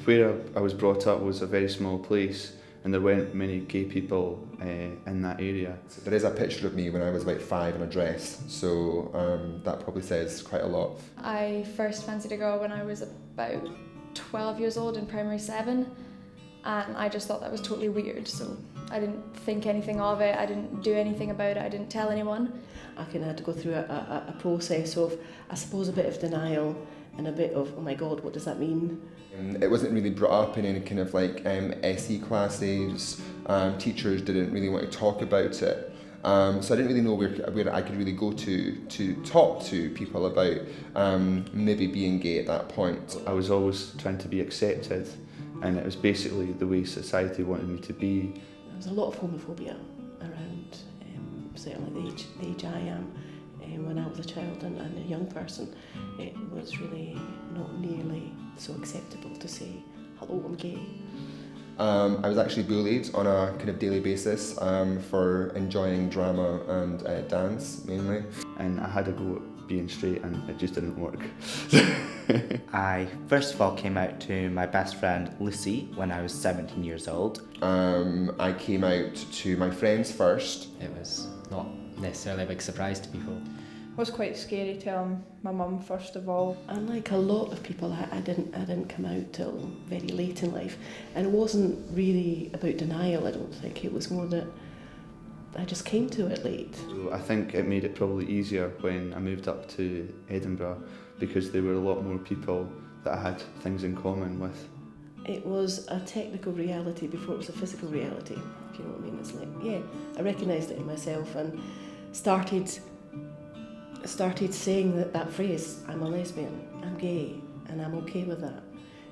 Where I was brought up was a very small place, and there weren't many gay people in that area. There is a picture of me when I was about 5 in a dress, so that probably says quite a lot. I first fancied a girl when I was about 12 years old in primary 7, and I just thought that was totally weird, so I didn't think anything of it, I didn't do anything about it, I didn't tell anyone. I kind of had to go through a process of, I suppose, a bit of denial and a bit of, oh my God, what does that mean? It wasn't really brought up in any kind of like SE classes. Teachers didn't really want to talk about it. So I didn't really know where I could really go to talk to people about maybe being gay at that point. I was always trying to be accepted, and it was basically the way society wanted me to be. There was a lot of homophobia around, certainly the age I am. When I was a child and a young person, it was really not nearly so acceptable to say, hello, I'm gay. I was actually bullied on a kind of daily basis for enjoying drama and dance mainly. And I had a go at being straight, and it just didn't work. I first of all came out to my best friend Lucy when I was 17 years old. I came out to my friends first. It was not necessarily a big surprise to people. It was quite scary telling my mum first of all. Unlike a lot of people, I didn't come out till very late in life, and it wasn't really about denial. I don't think it was more that I just came to it late. So I think it made it probably easier when I moved up to Edinburgh, because there were a lot more people that I had things in common with. It was a technical reality before it was a physical reality, if you know what I mean. It's like, yeah, I recognised it in myself and started saying that phrase, I'm a lesbian, I'm gay, and I'm okay with that,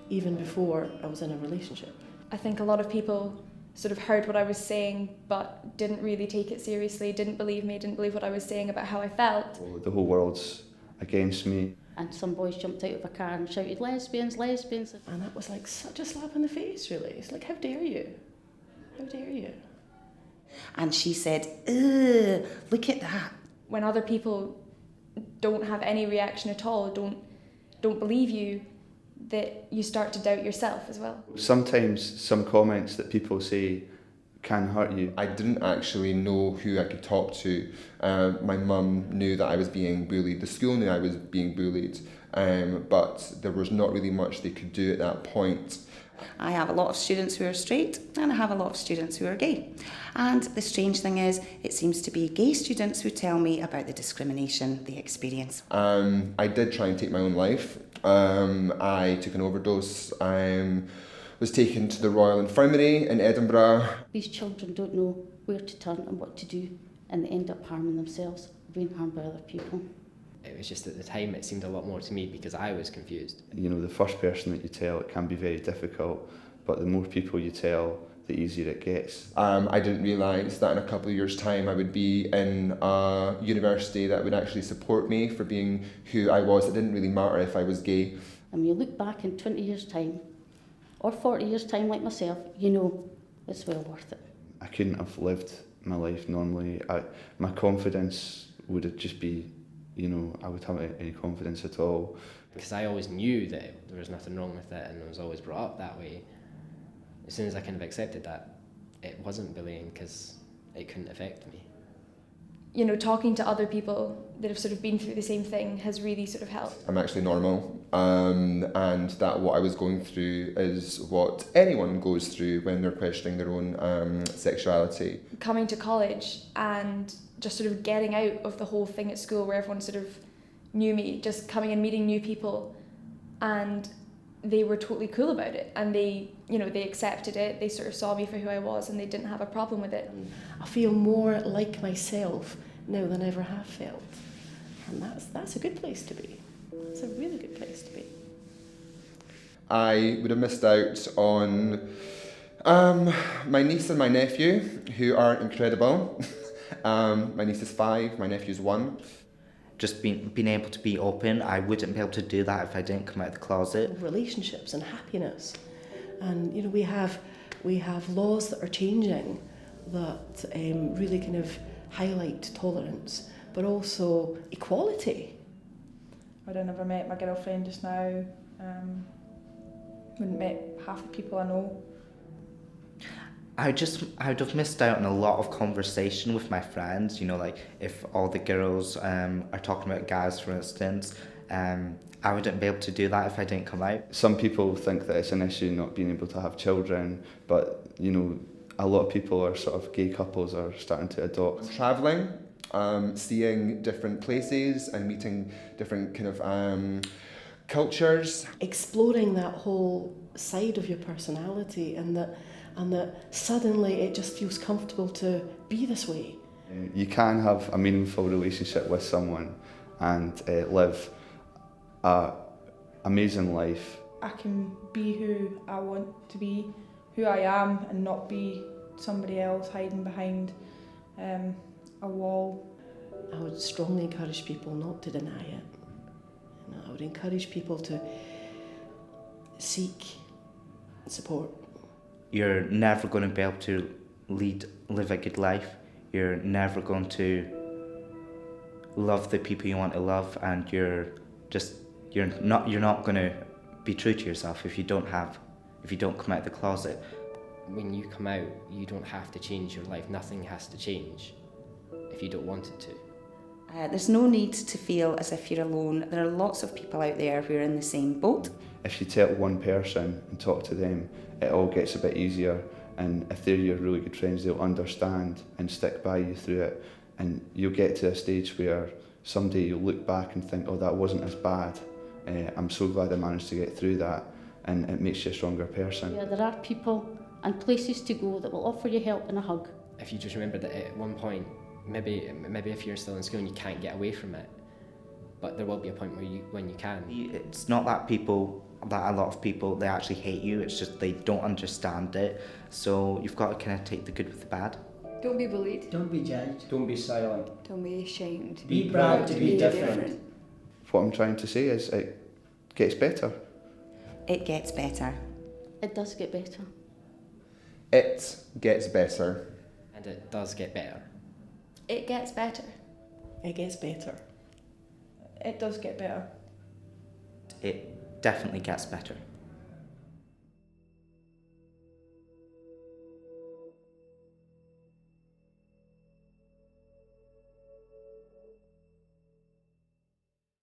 even before I was in a relationship. I think a lot of people sort of heard what I was saying but didn't really take it seriously, didn't believe me, didn't believe what I was saying about how I felt. The whole world's against me. And some boys jumped out of a car and shouted, lesbians, lesbians. And that was like such a slap in the face, really. It's like, how dare you? How dare you? And she said, ugh, look at that. When other people don't have any reaction at all, don't believe you, that you start to doubt yourself as well. Sometimes some comments that people say can hurt you. I didn't actually know who I could talk to. My mum knew that I was being bullied. The school knew I was being bullied, but there was not really much they could do at that point. I have a lot of students who are straight, and I have a lot of students who are gay. And the strange thing is, it seems to be gay students who tell me about the discrimination they experience. I did try and take my own life. I took an overdose. I was taken to the Royal Infirmary in Edinburgh. These children don't know where to turn and what to do, and they end up harming themselves, being harmed by other people. It was just at the time it seemed a lot more to me because I was confused. You know, the first person that you tell, it can be very difficult, but the more people you tell, the easier it gets. I didn't realise that in a couple of years' time I would be in a university that would actually support me for being who I was. It didn't really matter if I was gay. And when you look back in 20 years' time, or 40 years' time like myself, you know it's well worth it. I couldn't have lived my life normally. My confidence would have just be, you know, I would have any confidence at all. Because I always knew that there was nothing wrong with it and I was always brought up that way. As soon as I kind of accepted that, it wasn't bullying because it couldn't affect me. You know, talking to other people that have sort of been through the same thing has really sort of helped. I'm actually normal, and that what I was going through is what anyone goes through when they're questioning their own sexuality. Coming to college and just sort of getting out of the whole thing at school where everyone sort of knew me, just coming and meeting new people, and they were totally cool about it, and they accepted it, they sort of saw me for who I was, and they didn't have a problem with it. I feel more like myself now than I ever have felt, and that's a good place to be. It's a really good place to be. I would have missed out on my niece and my nephew, who are incredible. My niece is 5, my nephew's 1. Just being able to be open, I wouldn't be able to do that if I didn't come out of the closet. Relationships and happiness, and you know we have laws that are changing that really kind of highlight tolerance, but also equality. I'd never met my girlfriend just now. wouldn't met half the people I know. I'd have missed out on a lot of conversation with my friends, you know, like if all the girls are talking about guys, for instance, I wouldn't be able to do that if I didn't come out. Some people think that it's an issue not being able to have children, but you know, a lot of people are sort of gay couples are starting to adopt. Travelling, seeing different places and meeting different kind of cultures. Exploring that whole side of your personality, and that suddenly it just feels comfortable to be this way. You can have a meaningful relationship with someone and live an amazing life. I can be who I want to be, who I am, and not be somebody else hiding behind a wall. I would strongly encourage people not to deny it. You know, I would encourage people to seek support. You're never going to be able to live a good life. You're never going to love the people you want to love, and you're not going to be true to yourself if you don't come out of the closet. When you come out, you don't have to change your life. Nothing has to change if you don't want it to. There's no need to feel as if you're alone. There are lots of people out there who are in the same boat. If you tell one person and talk to them, it all gets a bit easier, and if they're your really good friends, they'll understand and stick by you through it, and you'll get to a stage where someday you'll look back and think, oh, that wasn't as bad. I'm so glad I managed to get through that, and it makes you a stronger person. Yeah, there are people and places to go that will offer you help and a hug. If you just remember that at one point, maybe if you're still in school and you can't get away from it, but there will be a point when you can. It's not that a lot of people, they actually hate you, it's just they don't understand it. So you've got to kind of take the good with the bad. Don't be bullied. Don't be judged. Don't be silent. Don't be ashamed. Be proud to be different. What I'm trying to say is it gets better. It gets better. It does get better. It gets better. And it does get better. It gets better. It gets better. It does get better. It definitely gets better.